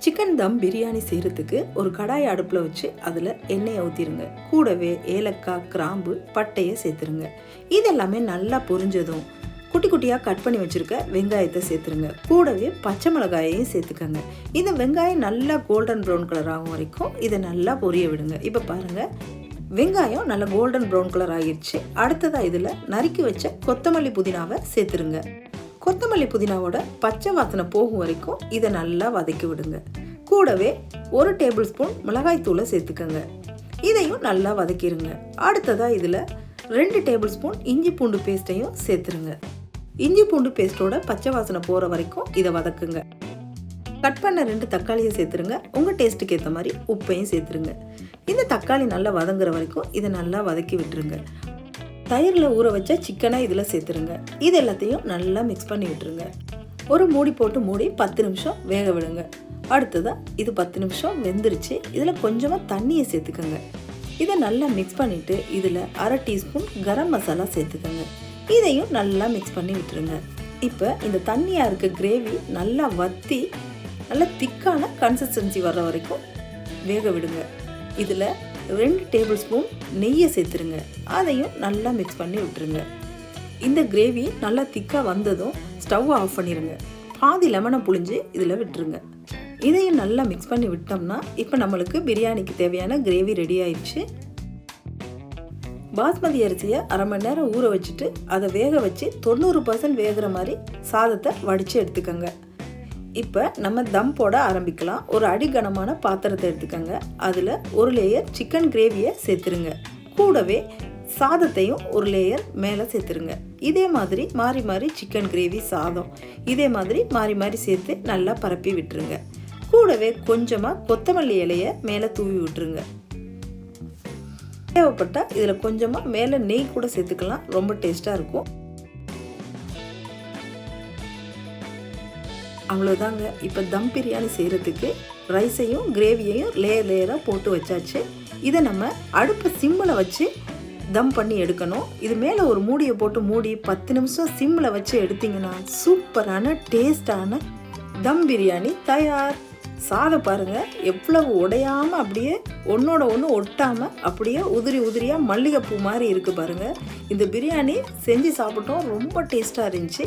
Chicken தம் பிரியாணி செய்கிறதுக்கு ஒரு கடாய் அடுப்பில் வச்சு அதில் எண்ணெயை ஊற்றிடுங்க. கூடவே ஏலக்காய், கிராம்பு, பட்டையை சேர்த்துருங்க. இதெல்லாமே நல்லா பொரிஞ்சதும் குட்டி குட்டியாக கட் பண்ணி வச்சுருக்க வெங்காயத்தை சேர்த்துருங்க. கூடவே பச்சை மிளகாயையும் சேர்த்துக்கங்க. இந்த வெங்காயம் நல்லா கோல்டன் ப்ரௌன் கலர் ஆகும் வரைக்கும் இதை நல்லா பொரிய விடுங்க. இப்போ பாருங்கள், வெங்காயம் நல்லா கோல்டன் ப்ரௌன் கலர் ஆகிடுச்சு. அடுத்ததாக இதில் நறுக்கி வச்ச கொத்தமல்லி புதினாவை சேர்த்துருங்க. கொத்தமல்லி புதினாவோட பச்சை வாசனை போகும் வரைக்கும் இதை நல்லா வதக்கி விடுங்க. கூடவே 1 டேபிள் ஸ்பூன் மிளகாய் தூளை சேர்த்துக்கங்க. இதையும் நல்லா வதக்கிடுங்க. அடுத்ததாக இதில் 2 டேபிள் ஸ்பூன் இஞ்சி பூண்டு பேஸ்ட்டையும் சேர்த்துருங்க. இஞ்சி பூண்டு பேஸ்ட்டோட பச்சை வாசனை போகிற வரைக்கும் இதை வதக்குங்க. கட் பண்ண 2 தக்காளியை சேர்த்துருங்க. உங்கள் டேஸ்ட்டுக்கு ஏற்ற மாதிரி உப்பையும் சேர்த்துருங்க. இந்த தக்காளி நல்லா வதங்குற வரைக்கும் இதை நல்லா வதக்கி விட்டுருங்க. தயிரில் ஊற வச்ச சிக்கனை இதில் சேர்த்துருங்க. இது எல்லாத்தையும் நல்லா மிக்ஸ் பண்ணி விட்டுருங்க. ஒரு மூடி போட்டு மூடி 10 நிமிஷம் வேக விடுங்க. அடுத்ததாக இது 10 நிமிஷம் வெந்துருச்சு. இதில் கொஞ்சமாக தண்ணியை சேர்த்துக்கோங்க. இதை நல்லா மிக்ஸ் பண்ணிவிட்டு இதில் 1/2 டீஸ்பூன் கரம் மசாலா சேர்த்துக்கோங்க. இதையும் நல்லா மிக்ஸ் பண்ணி விட்டுருங்க. இப்போ இந்த தண்ணியாக இருக்க கிரேவி நல்லா வற்றி நல்லா திக்கான கன்சிஸ்டன்சி வர்ற வரைக்கும் வேக விடுங்க. இதில் 2 டேபிள் ஸ்பூன் நெய்யை சேர்த்துருங்க. அதையும் நல்லா மிக்ஸ் பண்ணி விட்டுருங்க. இந்த கிரேவி நல்லா திக்காக வந்ததும் ஸ்டவ் ஆஃப் பண்ணிடுங்க. பாதி லெமனை புழிஞ்சு இதில் விட்டுருங்க. இதையும் நல்லா மிக்ஸ் பண்ணி விட்டோம்னா இப்போ நம்மளுக்கு பிரியாணிக்கு தேவையான கிரேவி ரெடி ஆயிடுச்சு. பாஸ்மதி அரிசியை 1/2 மணி நேரம் ஊற வச்சுட்டு அதை வேக வச்சு 90% வேகிற மாதிரி சாதத்தை வடித்து எடுத்துக்கோங்க. இப்போ நம்ம தம் போட ஆரம்பிக்கலாம். ஒரு அடிகனமான பாத்திரத்தை எடுத்துக்கோங்க. அதில் 1 லேயர் சிக்கன் கிரேவியை சேர்த்துருங்க. கூடவே சாதத்தையும் 1 லேயர் மேலே சேர்த்துருங்க. இதே மாதிரி மாறி மாறி சிக்கன் கிரேவி, சாதம் இதே மாதிரி மாறி மாறி சேர்த்து நல்லா பரப்பி விட்டுருங்க. கூடவே கொஞ்சமாக கொத்தமல்லி இலையை மேலே தூவி விட்டுருங்க. தேவைப்பட்டால் இதில் கொஞ்சமாக மேலே நெய் கூட சேர்த்துக்கலாம். ரொம்ப டேஸ்ட்டாக இருக்கும். அவ்வளோதாங்க. இப்போ தம் பிரியாணி செய்கிறதுக்கு ரைஸையும் கிரேவியையும் லேயர் லேயராக போட்டு வச்சாச்சு. இதை நம்ம அடுப்பை சிம்மில் வச்சு தம் பண்ணி எடுக்கணும். இது மேலே ஒரு மூடியை போட்டு மூடி 10 நிமிஷம் சிம்மில் வச்சு எடுத்திங்கன்னா சூப்பரான டேஸ்டான தம் பிரியாணி தயார். சாதம் பாருங்கள் எவ்வளவு உடையாமல் அப்படியே ஒன்றோட ஒன்று ஒட்டாமல் அப்படியே உதிரி உதிரியாக மல்லிகைப்பூ மாதிரி இருக்குது பாருங்கள். இந்த பிரியாணி செஞ்சு சாப்பிட்டோம், ரொம்ப டேஸ்ட்டாக இருந்துச்சு.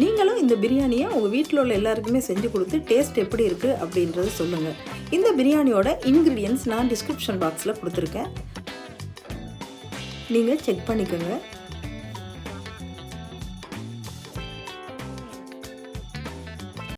நீங்களும் இந்த பிரியாணியை உங்கள் வீட்டில் உள்ள எல்லாருக்குமே செஞ்சு கொடுத்து டேஸ்ட் எப்படி இருக்குது அப்படின்றத சொல்லுங்கள். இந்த பிரியாணியோட இன்க்ரீடியன்ட்ஸ் நான் டிஸ்கிரிப்ஷன் பாக்ஸில் கொடுத்துருக்கேன். நீங்கள் செக் பண்ணிக்கோங்க.